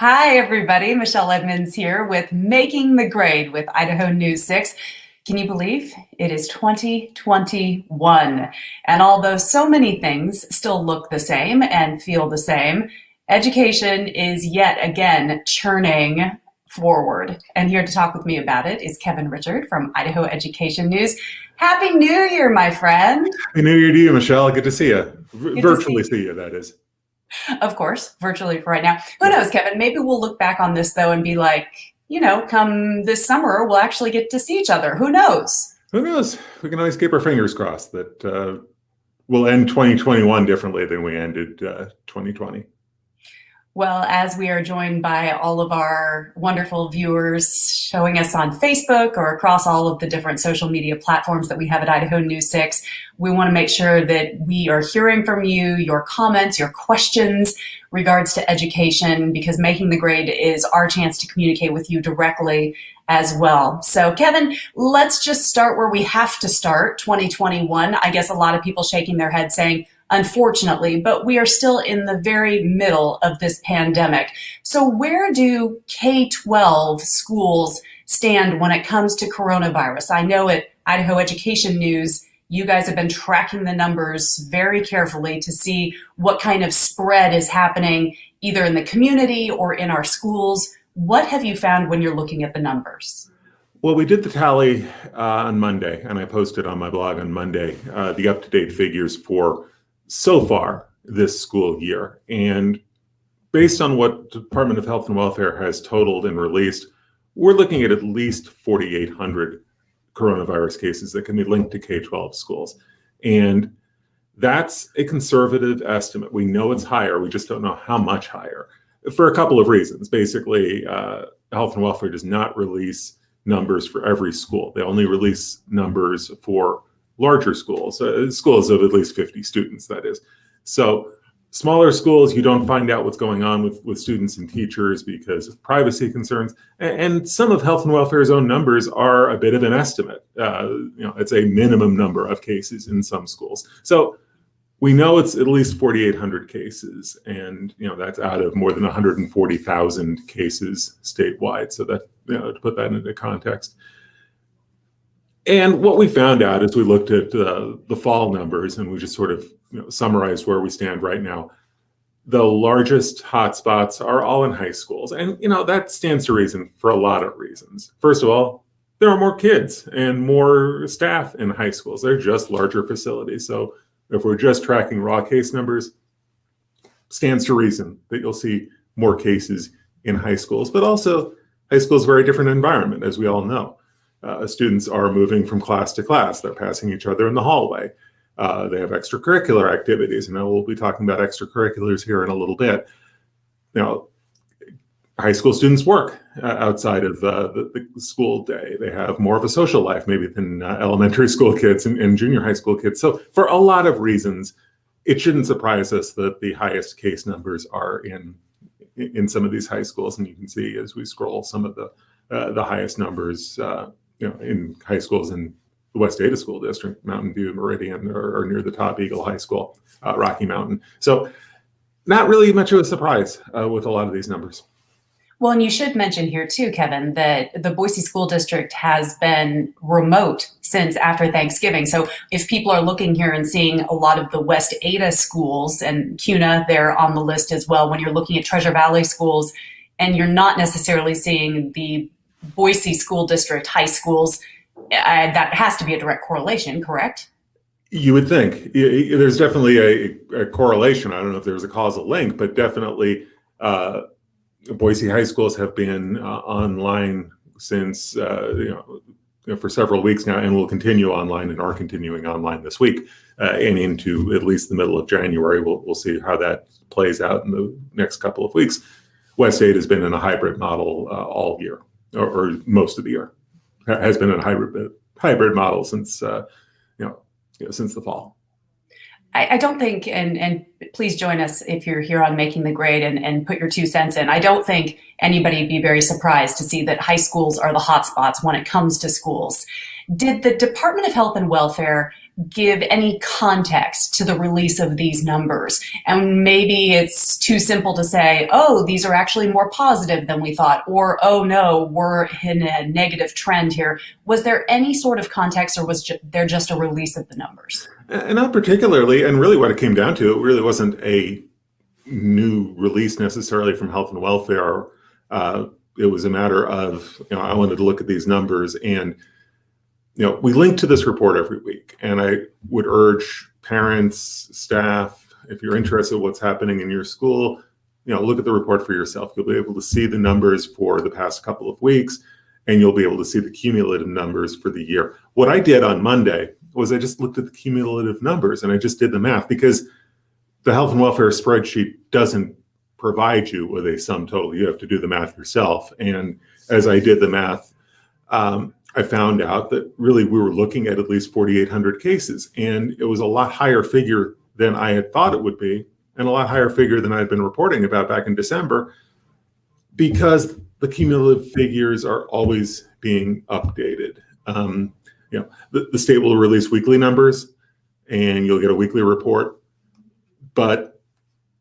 Hi, everybody. Michelle Edmonds here with Making the Grade with Idaho News 6. Can you believe it is 2021? And although so many things still look the same and feel the same, education is yet again churning forward. And here to talk with me about it is Kevin Richert from Idaho Education News. Happy New Year, my friend. Happy New Year to you, Michelle. Good to see you. Good to Virtually see see you, that is. Of course, virtually for right now. Who Yeah. knows, Kevin? Maybe we'll look back on this though and be like, come this summer, we'll actually get to see each other. Who knows? Who knows? We can always keep our fingers crossed that we'll end 2021 differently than we ended 2020. Well, as we are joined by all of our wonderful viewers showing us on Facebook or across all of the different social media platforms that we have at Idaho News 6, we want to make sure that we are hearing from you, your comments, your questions regards to education, because Making the Grade is our chance to communicate with you directly as well. So Kevin, let's just start where we have to start, 2021. I guess a lot of people shaking their heads saying, unfortunately, but we are still in the very middle of this pandemic. So where do K-12 schools stand when it comes to coronavirus? I know at Idaho Education News, you guys have been tracking the numbers very carefully to see what kind of spread is happening either in the community or in our schools. What have you found when you're looking at the numbers? Well, we did the tally on Monday, and I posted on my blog on Monday the up-to-date figures for so far this school year. And based on what the Department of Health and Welfare has totaled and released, we're looking at least 4,800 coronavirus cases that can be linked to K-12 schools. And that's a conservative estimate. We know it's higher, we just don't know how much higher, for a couple of reasons. Basically, Health and Welfare does not release numbers for every school. They only release numbers for larger schools, schools of at least 50 students, that is. So smaller schools, you don't find out what's going on with students and teachers because of privacy concerns. And some of Health and Welfare's own numbers are a bit of an estimate. It's a minimum number of cases in some schools. So we know it's at least 4,800 cases, and that's out of more than 140,000 cases statewide. So that, to put that into context. And what we found out as we looked at the fall numbers, and we just sort of summarized where we stand right now, the largest hotspots are all in high schools. And that stands to reason for a lot of reasons. First of all, there are more kids and more staff in high schools. They're just larger facilities. So if we're just tracking raw case numbers, stands to reason that you'll see more cases in high schools. But also, high school is a very different environment, as we all know. Students are moving from class to class. They're passing each other in the hallway. They have extracurricular activities, and we'll be talking about extracurriculars here in a little bit. High school students work outside of the school day. They have more of a social life maybe than elementary school kids and junior high school kids. So for a lot of reasons, it shouldn't surprise us that the highest case numbers are in some of these high schools. And you can see as we scroll some of the highest numbers in high schools in the West Ada School District. Mountain View, Meridian are near the top, Eagle High School, Rocky Mountain. So not really much of a surprise with a lot of these numbers. Well, and you should mention here too, Kevin, that the Boise School District has been remote since after Thanksgiving. So if people are looking here and seeing a lot of the West Ada schools, and CUNA, they're on the list as well, when you're looking at Treasure Valley schools, and you're not necessarily seeing the Boise School District high schools, that has to be a direct correlation, correct? You would think. There's definitely a correlation. I don't know if there's a causal link, but definitely Boise high schools have been online since for several weeks now, and will continue online and are continuing online this week and into at least the middle of January. We'll see how that plays out in the next couple of weeks. West Ada has been in a hybrid model all year, or most of the year. Has been in a hybrid model since since the fall. I don't think, and please join us if you're here on Making the Grade and put your 2 cents in. I don't think anybody would be very surprised to see that high schools are the hotspots when it comes to schools. Did the Department of Health and Welfare give any context to the release of these numbers. And maybe it's too simple to say, oh, these are actually more positive than we thought, or, oh no, we're in a negative trend here. Was there any sort of context, or was there just a release of the numbers? And not particularly, and really what it came down to, it really wasn't a new release necessarily from health and welfare. It was a matter of, I wanted to look at these numbers, and we link to this report every week, and I would urge parents, staff, if you're interested in what's happening in your school, look at the report for yourself. You'll be able to see the numbers for the past couple of weeks, and you'll be able to see the cumulative numbers for the year. What I did on Monday was I just looked at the cumulative numbers, and I just did the math, because the health and welfare spreadsheet doesn't provide you with a sum total. You have to do the math yourself. And as I did the math, I found out that really we were looking at least 4,800 cases, and it was a lot higher figure than I had thought it would be, and a lot higher figure than I had been reporting about back in December, because the cumulative figures are always being updated. The state will release weekly numbers, and you'll get a weekly report, but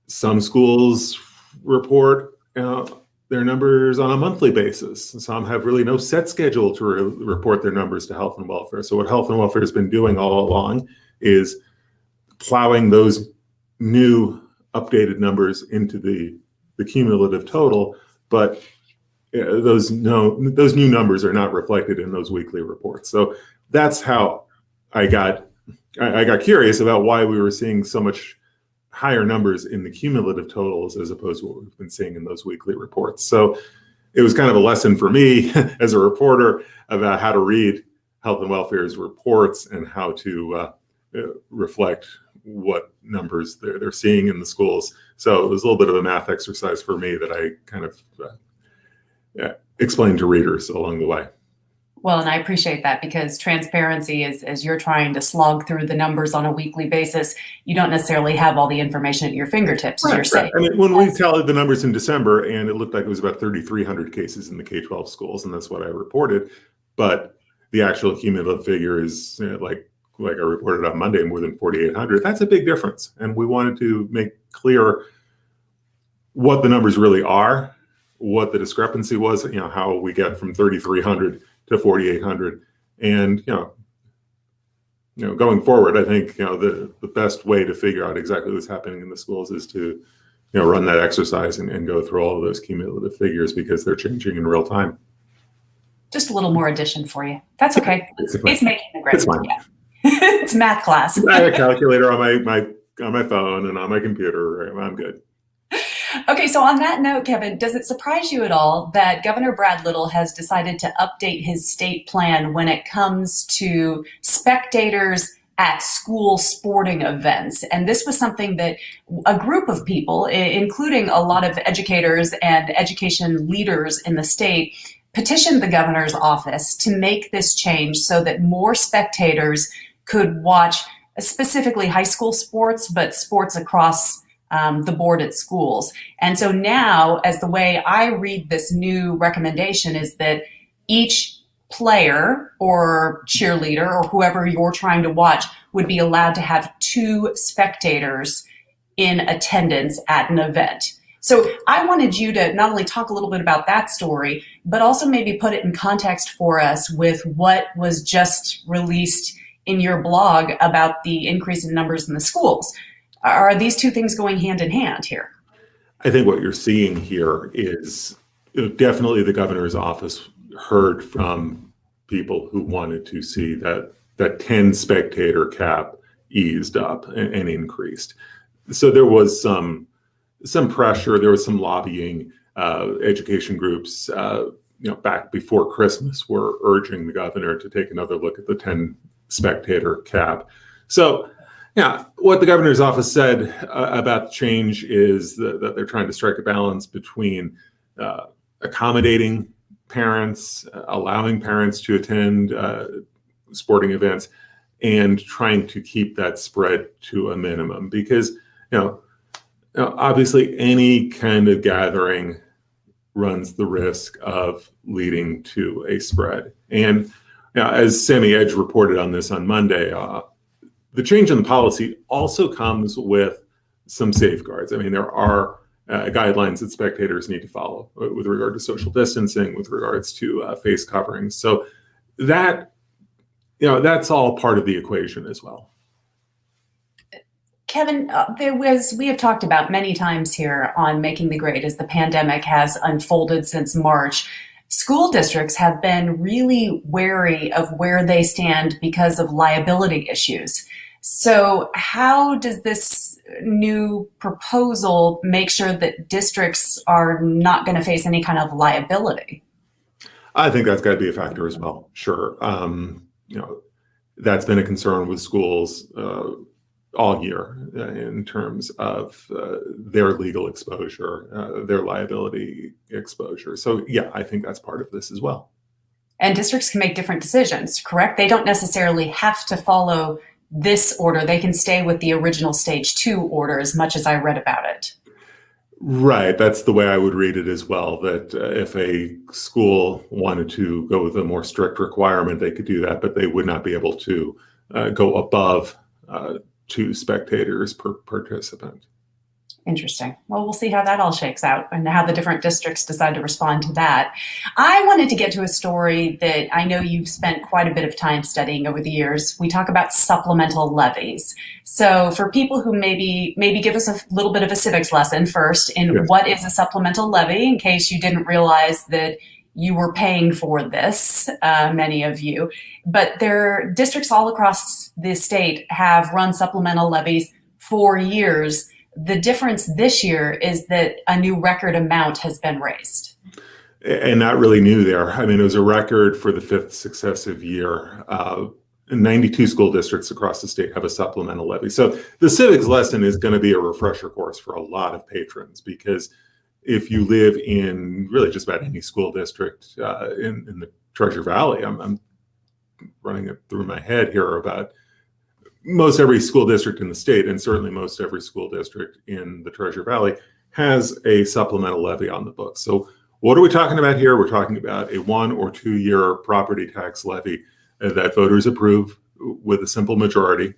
some schools report their numbers on a monthly basis. Some have really no set schedule to report their numbers to health and welfare. So what health and welfare has been doing all along is plowing those new updated numbers into the cumulative total, but those new numbers are not reflected in those weekly reports. So that's how I got curious about why we were seeing so much higher numbers in the cumulative totals as opposed to what we've been seeing in those weekly reports. So it was kind of a lesson for me as a reporter about how to read health and welfare's reports and how to reflect what numbers they're seeing in the schools. So it was a little bit of a math exercise for me that I kind of explained to readers along the way. Well, and I appreciate that, because transparency is, as you're trying to slog through the numbers on a weekly basis, you don't necessarily have all the information at your fingertips, as you're saying. I mean, when we tallied the numbers in December, and it looked like it was about 3,300 cases in the K-12 schools, and that's what I reported. But the actual cumulative figure is like I reported on Monday, more than 4,800. That's a big difference. And we wanted to make clear what the numbers really are, what the discrepancy was, how we get from 3,300 to 4,800, and going forward, I think the best way to figure out exactly what's happening in the schools is to run that exercise and go through all of those cumulative figures, because they're changing in real time. Just a little more addition for you. That's okay. It's making a great. It's fine. Yeah. It's math class. I have a calculator on my phone and on my computer. I'm good. Okay, so on that note, Kevin, does it surprise you at all that Governor Brad Little has decided to update his state plan when it comes to spectators at school sporting events? And this was something that a group of people, including a lot of educators and education leaders in the state, petitioned the governor's office to make this change so that more spectators could watch specifically high school sports, but sports across the board at schools. And so now, as the way I read this new recommendation, is that each player or cheerleader or whoever you're trying to watch would be allowed to have 2 spectators in attendance at an event. So I wanted you to not only talk a little bit about that story, but also maybe put it in context for us with what was just released in your blog about the increase in numbers in the schools. Are these two things going hand in hand here? I think what you're seeing here is definitely the governor's office heard from people who wanted to see that 10 spectator cap eased up and increased. So there was some pressure, there was some lobbying. Education groups, back before Christmas were urging the governor to take another look at the 10 spectator cap. So what the governor's office said about the change is that they're trying to strike a balance between accommodating parents, allowing parents to attend sporting events, and trying to keep that spread to a minimum. Because, obviously any kind of gathering runs the risk of leading to a spread. And as Sammy Edge reported on this on Monday, the change in the policy also comes with some safeguards. I mean, there are guidelines that spectators need to follow with regard to social distancing, with regards to face coverings. So that, that's all part of the equation as well. Kevin, we have talked about many times here on Making the Grade as the pandemic has unfolded since March. School districts have been really wary of where they stand because of liability issues. So how does this new proposal make sure that districts are not going to face any kind of liability? I think that's got to be a factor as well. Sure. That's been a concern with schools all year in terms of their legal exposure, their liability exposure. So yeah, I think that's part of this as well. And districts can make different decisions, correct? They don't necessarily have to follow this order. They can stay with the original stage 2 order as much as I read about it. Right. That's the way I would read it as well, that if a school wanted to go with a more strict requirement, they could do that, but they would not be able to go above 2 spectators per participant. Interesting. Well, we'll see how that all shakes out and how the different districts decide to respond to that. I wanted to get to a story that I know you've spent quite a bit of time studying over the years. We talk about supplemental levies. So for people who maybe give us a little bit of a civics lesson first in Yes. What is a supplemental levy, in case you didn't realize that you were paying for this, many of you. But their districts all across the state have run supplemental levies for years. The difference this year is that a new record amount has been raised. And not really new there. I mean, it was a record for the 5th successive year. 92 school districts across the state have a supplemental levy. So the civics lesson is going to be a refresher course for a lot of patrons, because if you live in really just about any school district in the Treasure Valley, I'm running it through my head here about most every school district in the state, and certainly most every school district in the Treasure Valley, has a supplemental levy on the books. So what are we talking about here? We're talking about a 1 or 2 year property tax levy that voters approve with a simple majority.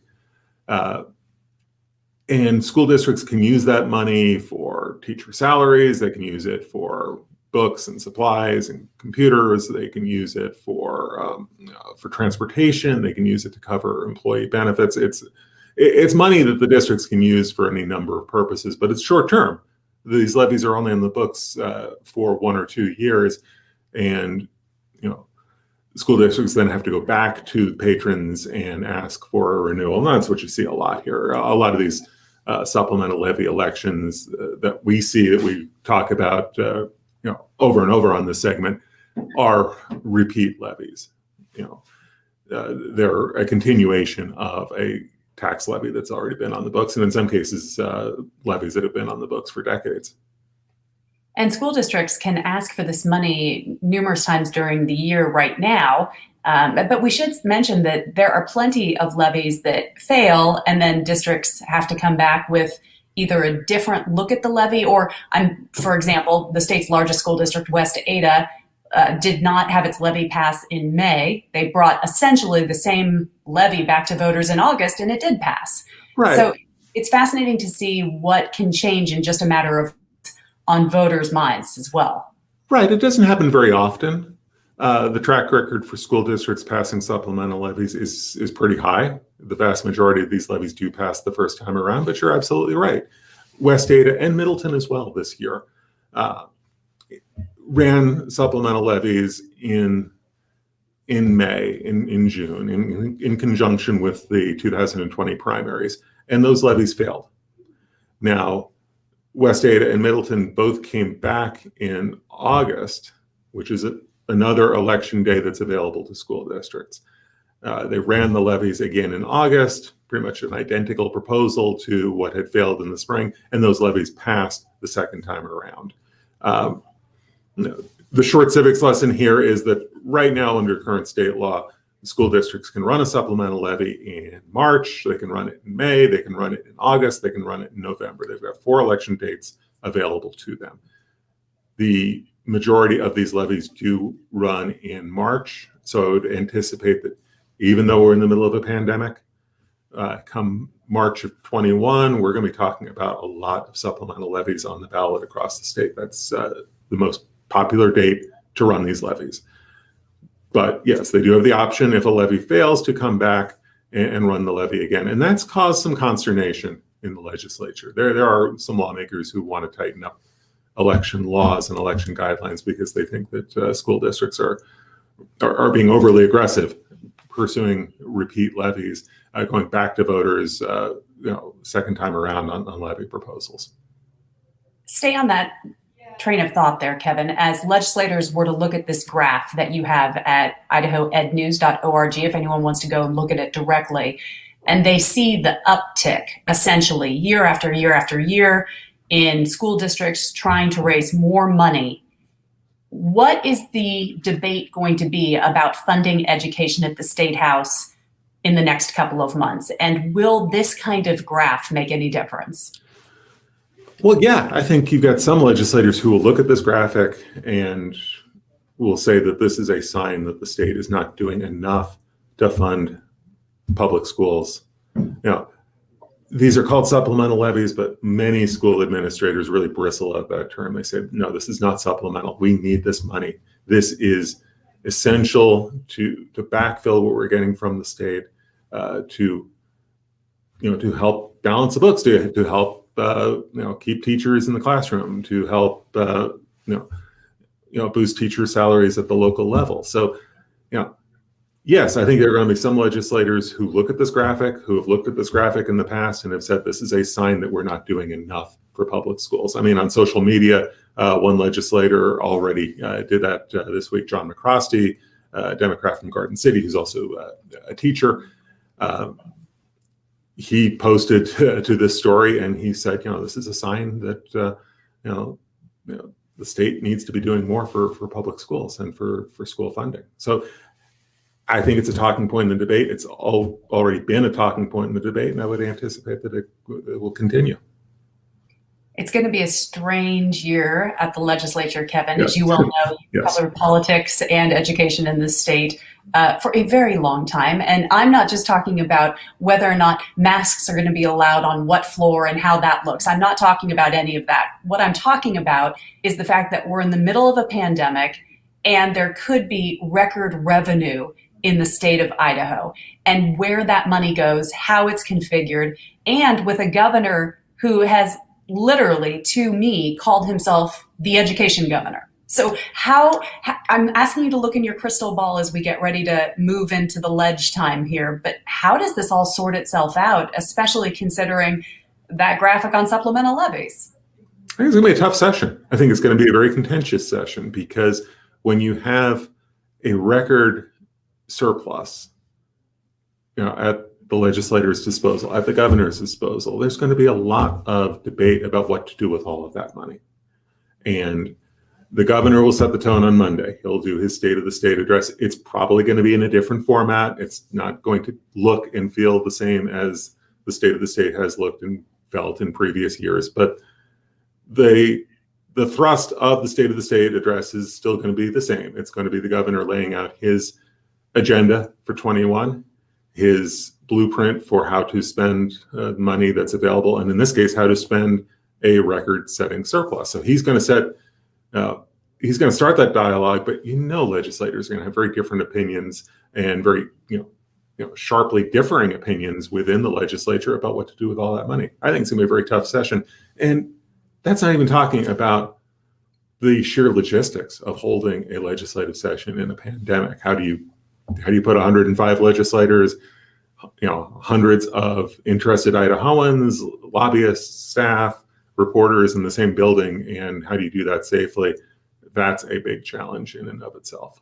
And school districts can use that money for teacher salaries. They can use it for books and supplies and computers. They can use it for transportation. They can use it to cover employee benefits. It's money that the districts can use for any number of purposes, but it's short term. These levies are only on the books for 1 or 2 years, and school districts then have to go back to patrons and ask for a renewal. And that's what you see a lot here. A lot of these supplemental levy elections that we see, that we talk about over and over on this segment, are repeat levies. They're a continuation of a tax levy that's already been on the books, and in some cases, levies that have been on the books for decades. And school districts can ask for this money numerous times during the year right now. But we should mention that there are plenty of levies that fail, and then districts have to come back with either a different look at the levy, or, for example, the state's largest school district, West Ada, did not have its levy pass in May. They brought essentially the same levy back to voters in August, and it did pass. Right. So it's fascinating to see what can change in just a matter of on voters' minds as well. Right. It doesn't happen very often. The track record for school districts passing supplemental levies is pretty high. The vast majority of these levies do pass the first time around, but you're absolutely right. West Ada and Middleton as well this year ran supplemental levies in May, in June, in conjunction with the 2020 primaries, and those levies failed. Now, West Ada and Middleton both came back in August, which is another election day that's available to school districts. They ran the levies again in August, pretty much an identical proposal to what had failed in the spring, and those levies passed the second time around. The short civics lesson here is that right now, under current state law, school districts can run a supplemental levy in March, they can run it in May, they can run it in August, they can run it in November. They've got 4 election dates available to them. The majority of these levies do run in March, so I would anticipate that even though we're in the middle of a pandemic, come March of 21, we're going to be talking about a lot of supplemental levies on the ballot across the state. That's the most popular date to run these levies. But yes, they do have the option, if a levy fails, to come back and run the levy again. And that's caused some consternation in the legislature. There are some lawmakers who want to tighten up election laws and election guidelines because they think that school districts are being overly aggressive, pursuing repeat levies, going back to voters, second time around on levy proposals. Stay on that train of thought there, Kevin. As legislators were to look at this graph that you have at idahoednews.org, if anyone wants to go and look at it directly, and they see the uptick essentially year after year after year in school districts trying to raise more money, what is the debate going to be about funding education at the State House in the next couple of months? And will this kind of graph make any difference? Well, yeah, I think you've got some legislators who will look at this graphic and will say that this is a sign that the state is not doing enough to fund public schools. These are called supplemental levies, but many school administrators really bristle at that term. They say, no, this is not supplemental. We need this money. This is essential to backfill what we're getting from the state, to help balance the books, to help keep teachers in the classroom, to help boost teacher salaries at the local level. So, yes, I think there are going to be some legislators who look at this graphic, who have looked at this graphic in the past and have said this is a sign that we're not doing enough for public schools. I mean, on social media, one legislator already did that this week, John McCrosty, a Democrat from Garden City, who's also a teacher. He posted to this story and he said, this is a sign that, the state needs to be doing more for public schools and for school funding. So I think it's a talking point in the debate. It's already been a talking point in the debate, and I would anticipate that it will continue. It's going to be a strange year at the legislature, Kevin. Yes. As you well know, you Yes. cover politics and education in this state for a very long time. And I'm not just talking about whether or not masks are going to be allowed on what floor and how that looks. I'm not talking about any of that. What I'm talking about is the fact that we're in the middle of a pandemic and there could be record revenue in the state of Idaho, and where that money goes, how it's configured, and with a governor who has literally, to me, called himself the education governor. So I'm asking you to look in your crystal ball as we get ready to move into the ledge time here, but how does this all sort itself out, especially considering that graphic on supplemental levies? I think it's going to be a tough session. I think it's going to be a very contentious session because when you have a record surplus, at the legislator's disposal, at the governor's disposal, there's going to be a lot of debate about what to do with all of that money. And the governor will set the tone on Monday. He'll do his State of the State address. It's probably going to be in a different format. It's not going to look and feel the same as the State of the State has looked and felt in previous years. But the thrust of the State of the State address is still going to be the same. It's going to be the governor laying out his agenda for 21, his blueprint for how to spend money that's available, and in this case, how to spend a record-setting surplus. So he's going to start that dialogue, but legislators are going to have very different opinions and very sharply differing opinions within the legislature about what to do with all that money. I think it's going to be a very tough session, and that's not even talking about the sheer logistics of holding a legislative session in a pandemic. How do you put 105 legislators, hundreds of interested Idahoans, lobbyists, staff, reporters in the same building, and how do you do that safely? That's a big challenge in and of itself.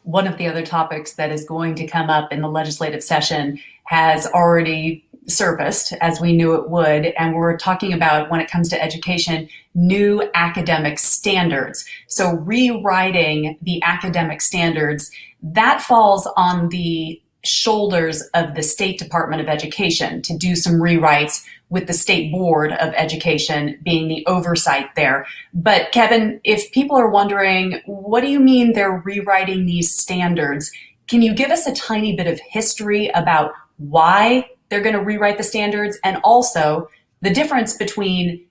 One of the other topics that is going to come up in the legislative session has already surfaced, as we knew it would, and we're talking about, when it comes to education, new academic standards. So rewriting the academic standards, that falls on the shoulders of the State Department of Education to do some rewrites, with the State Board of Education being the oversight there. But Kevin, if people are wondering, what do you mean they're rewriting these standards? Can you give us a tiny bit of history about why they're going to rewrite the standards, and also the difference between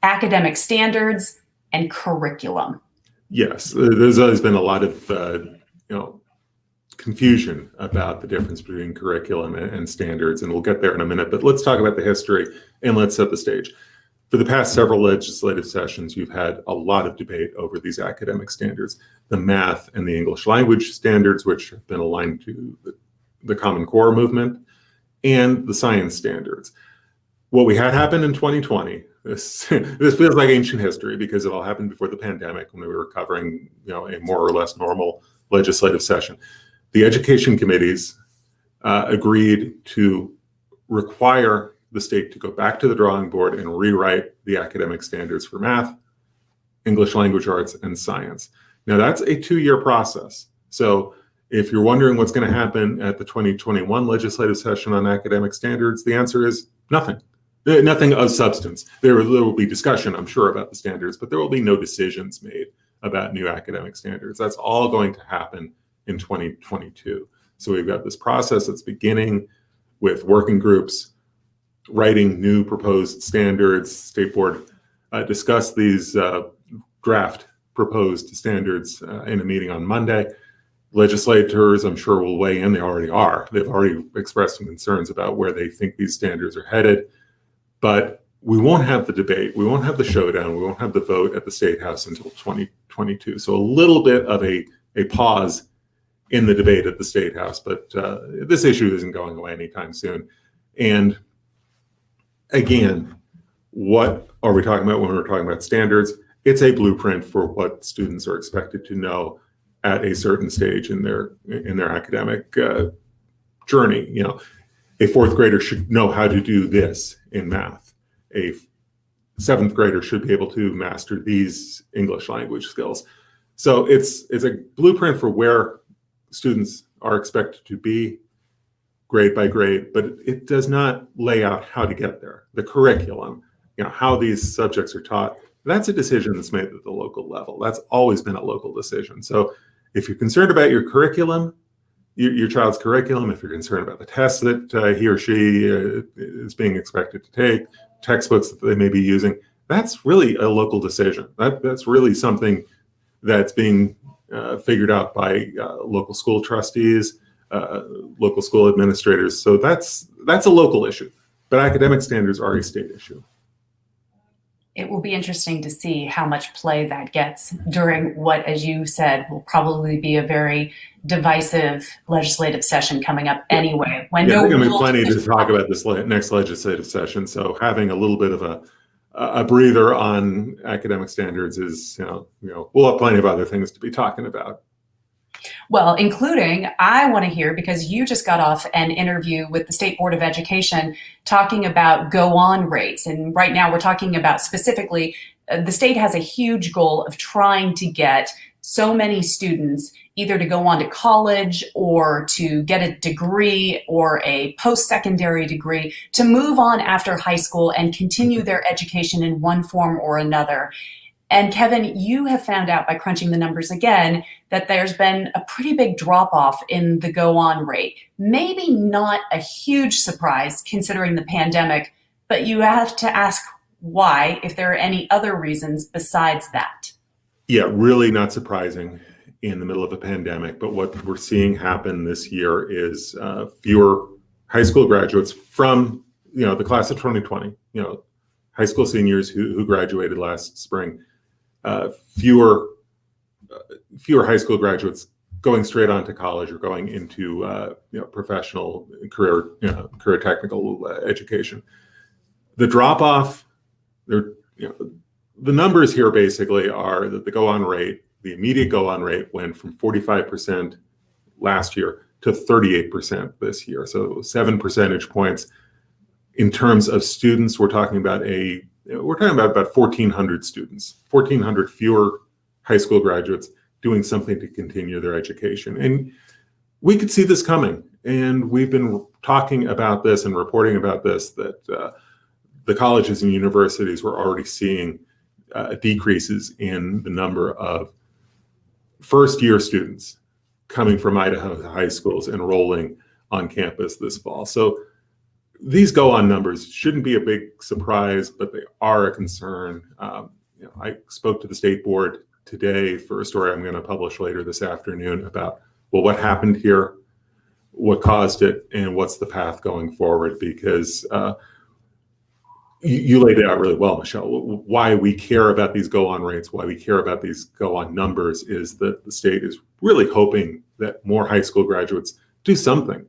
academic standards and curriculum. Yes, there's always been a lot of confusion about the difference between curriculum and standards, and we'll get there in a minute. But let's talk about the history and let's set the stage. For the past several legislative sessions, you've had a lot of debate over these academic standards, the math and the English language standards, which have been aligned to the Common Core movement, and the science standards. What we had happen in 2020, this feels like ancient history because it all happened before the pandemic when we were covering a more or less normal legislative session. The education committees agreed to require the state to go back to the drawing board and rewrite the academic standards for math, English language arts, and science. Now that's a 2-year process. So if you're wondering what's going to happen at the 2021 legislative session on academic standards, the answer is nothing. Nothing of substance. There will be discussion, I'm sure, about the standards, but there will be no decisions made about new academic standards. That's all going to happen in 2022. So we've got this process that's beginning with working groups writing new proposed standards. State board discussed these draft proposed standards in a meeting on Monday. Legislators, I'm sure, will weigh in. They already are. They've already expressed some concerns about where they think these standards are headed. But we won't have the debate. We won't have the showdown. We won't have the vote at the State House until 2022. So a little bit of a pause in the debate at the State House. But this issue isn't going away anytime soon. And again, what are we talking about when we're talking about standards? It's a blueprint for what students are expected to know at a certain stage in their academic journey. A 4th grader should know how to do this in math. A 7th grader should be able to master these English language skills. So it's a blueprint for where students are expected to be, grade by grade, but it does not lay out how to get there. The curriculum, how these subjects are taught, that's a decision that's made at the local level. That's always been a local decision. So if you're concerned about your curriculum, your child's curriculum, if you're concerned about the tests that he or she is being expected to take, textbooks that they may be using, that's really a local decision. That's really something that's being figured out by local school trustees, local school administrators. So that's a local issue. But academic standards are a state issue. It will be interesting to see how much play that gets during what, as you said, will probably be a very divisive legislative session coming up anyway. There's going to be plenty to talk about this next legislative session. So having a little bit of a breather on academic standards is, we'll have plenty of other things to be talking about. Well, including, I want to hear, because you just got off an interview with the State Board of Education talking about go-on rates. And right now we're talking about specifically, the state has a huge goal of trying to get so many students either to go on to college or to get a degree or a post-secondary degree to move on after high school and continue their education in one form or another. And Kevin, you have found out by crunching the numbers again that there's been a pretty big drop-off in the go-on rate. Maybe not a huge surprise considering the pandemic, but you have to ask why, if there are any other reasons besides that. Yeah, really not surprising in the middle of a pandemic. But what we're seeing happen this year is fewer high school graduates from the class of 2020, high school seniors who graduated last spring. Fewer high school graduates going straight on to college or going into professional career technical education. The drop off, the numbers here basically are that the go-on rate, the immediate go-on rate, went from 45% last year to 38% this year. So 7 percentage points. In terms of students, we're talking about about 1,400 students, 1,400 fewer high school graduates doing something to continue their education. And we could see this coming. And we've been talking about this and reporting about this, that the colleges and universities were already seeing decreases in the number of first-year students coming from Idaho high schools enrolling on campus this fall. So these go-on numbers shouldn't be a big surprise, but they are a concern. I spoke to the state board today for a story I'm going to publish later this afternoon about, well, what happened here, what caused it, and what's the path going forward, because you laid it out really well, Michelle. Why we care about these go-on rates, why we care about these go-on numbers, is that the state is really hoping that more high school graduates do something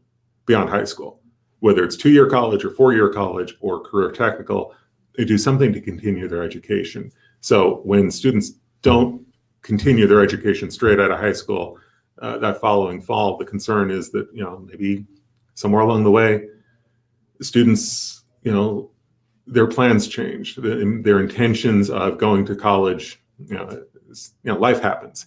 beyond high school, whether it's two-year college or four-year college or career technical. They do something to continue their education. So when students don't continue their education straight out of high school that following fall, the concern is that, maybe somewhere along the way, students, their plans change, their intentions of going to college. Life happens.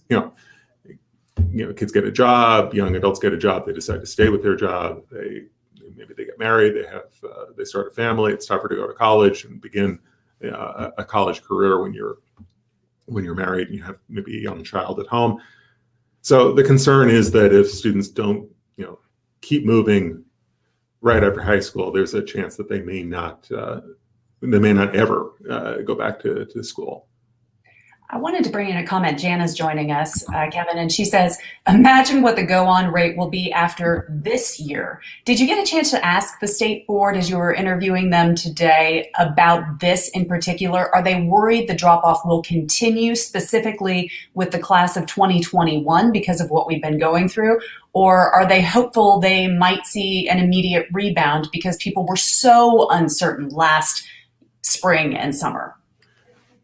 Kids get a job, young adults get a job, they decide to stay with their job, maybe they get married, they start a family. It's tougher to go to college and begin a college career when you're married and you have maybe a young child at home. So the concern is that if students don't, keep moving right after high school, there's a chance that they may not ever go back to school. I wanted to bring in a comment. Jana's joining us, Kevin, and she says, imagine what the go-on rate will be after this year. Did you get a chance to ask the state board as you were interviewing them today about this in particular? Are they worried the drop-off will continue, specifically with the class of 2021 because of what we've been going through? Or are they hopeful they might see an immediate rebound because people were so uncertain last spring and summer?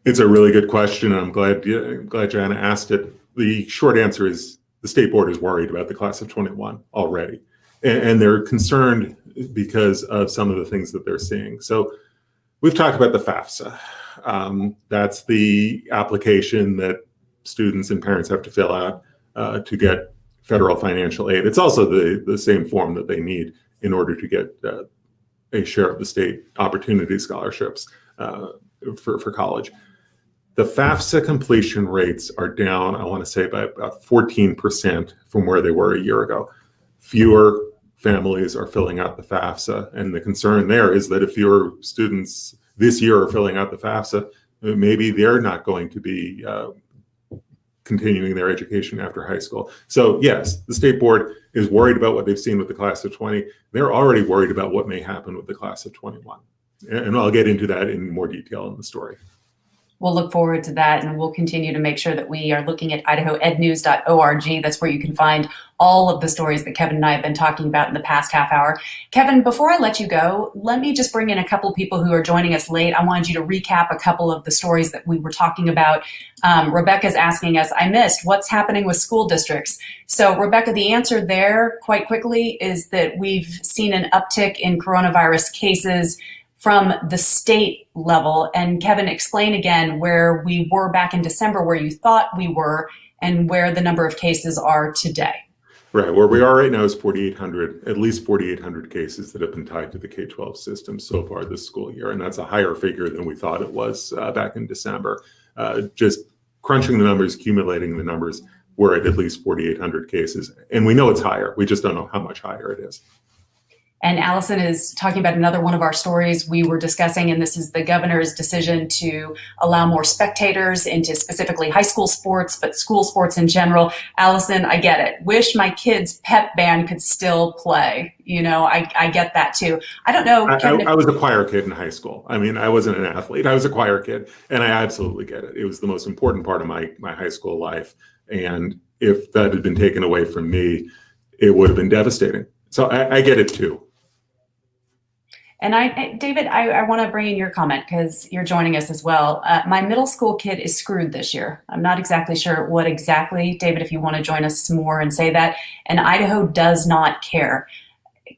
It's a really good question, and I'm glad Joanna asked it. The short answer is the state board is worried about the class of 21 already, and they're concerned because of some of the things that they're seeing. So we've talked about the FAFSA. That's the application that students and parents have to fill out to get federal financial aid. It's also the same form that they need in order to get a share of the state opportunity scholarships for college. The FAFSA completion rates are down, I want to say, by about 14% from where they were a year ago. Fewer families are filling out the FAFSA, and the concern there is that if fewer students this year are filling out the FAFSA, maybe they're not going to be continuing their education after high school. So yes, the state board is worried about what they've seen with the class of 20. They're already worried about what may happen with the class of 21. And I'll get into that in more detail in the story. We'll look forward to that, and we'll continue to make sure that we are looking at idahoednews.org. That's where you can find all of the stories that Kevin and I have been talking about in the past half hour. Kevin, before I let you go, let me just bring in a couple of people who are joining us late. I wanted you to recap a couple of the stories that we were talking about. Rebecca's asking us, I missed, what's happening with school districts? So Rebecca, the answer there quite quickly is that we've seen an uptick in coronavirus cases from the state level. And Kevin, explain again where we were back in December, where you thought we were, and where the number of cases are today. Right, where we are right now is 4,800, at least 4,800 cases that have been tied to the K-12 system so far this school year. And that's a higher figure than we thought it was back in December. Just crunching the numbers, accumulating the numbers, we're at least 4,800 cases. And we know it's higher. We just don't know how much higher it is. And Allison is talking about another one of our stories we were discussing, and this is the governor's decision to allow more spectators into specifically high school sports, but school sports in general. Allison, I get it. Wish my kid's pep band could still play. I get that too. I don't know. I was a choir kid in high school. I mean, I wasn't an athlete. I was a choir kid, and I absolutely get it. It was the most important part of my high school life. And if that had been taken away from me, it would have been devastating. So I get it too. And David, I want to bring in your comment because you're joining us as well. My middle school kid is screwed this year. I'm not exactly sure what exactly, David, if you want to join us some more and say that. And Idaho does not care.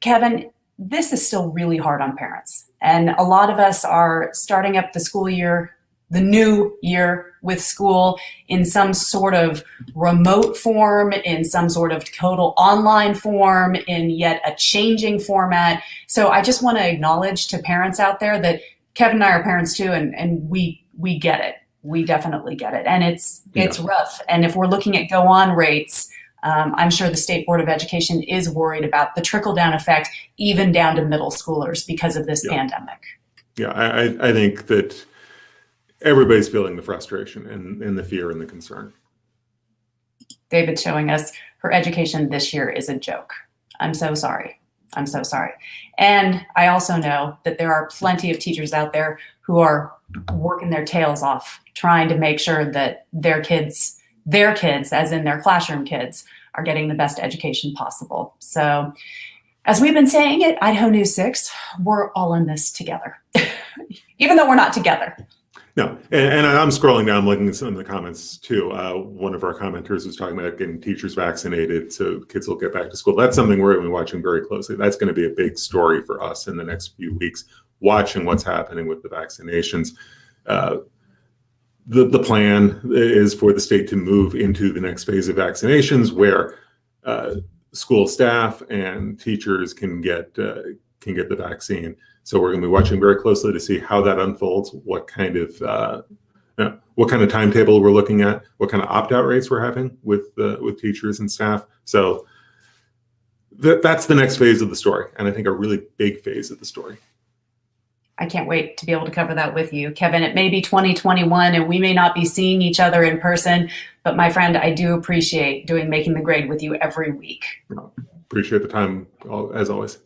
Kevin, this is still really hard on parents. And a lot of us are starting up the school year, the new year with school in some sort of remote form, in some sort of total online form, in yet a changing format. So I just want to acknowledge to parents out there that Kevin and I are parents too, and we get it. We definitely get it. And it's rough. And if we're looking at go on rates, I'm sure the State Board of Education is worried about the trickle-down effect, even down to middle schoolers because of this pandemic. Yeah, I think that everybody's feeling the frustration and the fear and the concern. David's showing us her education this year is a joke. I'm so sorry. I'm so sorry. And I also know that there are plenty of teachers out there who are working their tails off trying to make sure that their kids, as in their classroom kids, are getting the best education possible. So as we've been saying at Idaho News 6, we're all in this together, even though we're not together. No, and I'm scrolling down, I'm looking at some of the comments too. One of our commenters was talking about getting teachers vaccinated so kids will get back to school. That's something we're going to be watching very closely. That's going to be a big story for us in the next few weeks, watching what's happening with the vaccinations. The plan is for the state to move into the next phase of vaccinations where school staff and teachers can get the vaccine. So we're going to be watching very closely to see how that unfolds, what kind of timetable we're looking at, what kind of opt-out rates we're having with teachers and staff. So that's the next phase of the story, and I think a really big phase of the story. I can't wait to be able to cover that with you. Kevin, it may be 2021 and we may not be seeing each other in person, but my friend, I do appreciate doing Making the Grade with you every week. Appreciate the time, as always.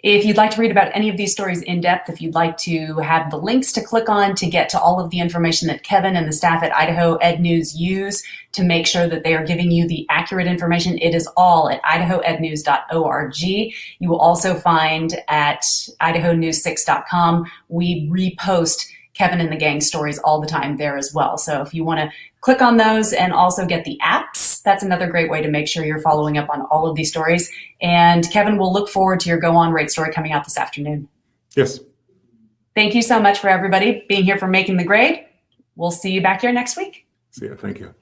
If you'd like to read about any of these stories in depth, if you'd like to have the links to click on to get to all of the information that Kevin and the staff at Idaho Ed News use to make sure that they are giving you the accurate information, it is all at idahoednews.org. You will also find at idahonews6.com, we repost Kevin and the gang stories all the time there as well. So if you want to click on those and also get the apps, that's another great way to make sure you're following up on all of these stories. And Kevin, we'll look forward to your Go On Rate story coming out this afternoon. Yes. Thank you so much for everybody being here for Making the Grade. We'll see you back here next week. See ya. Thank you.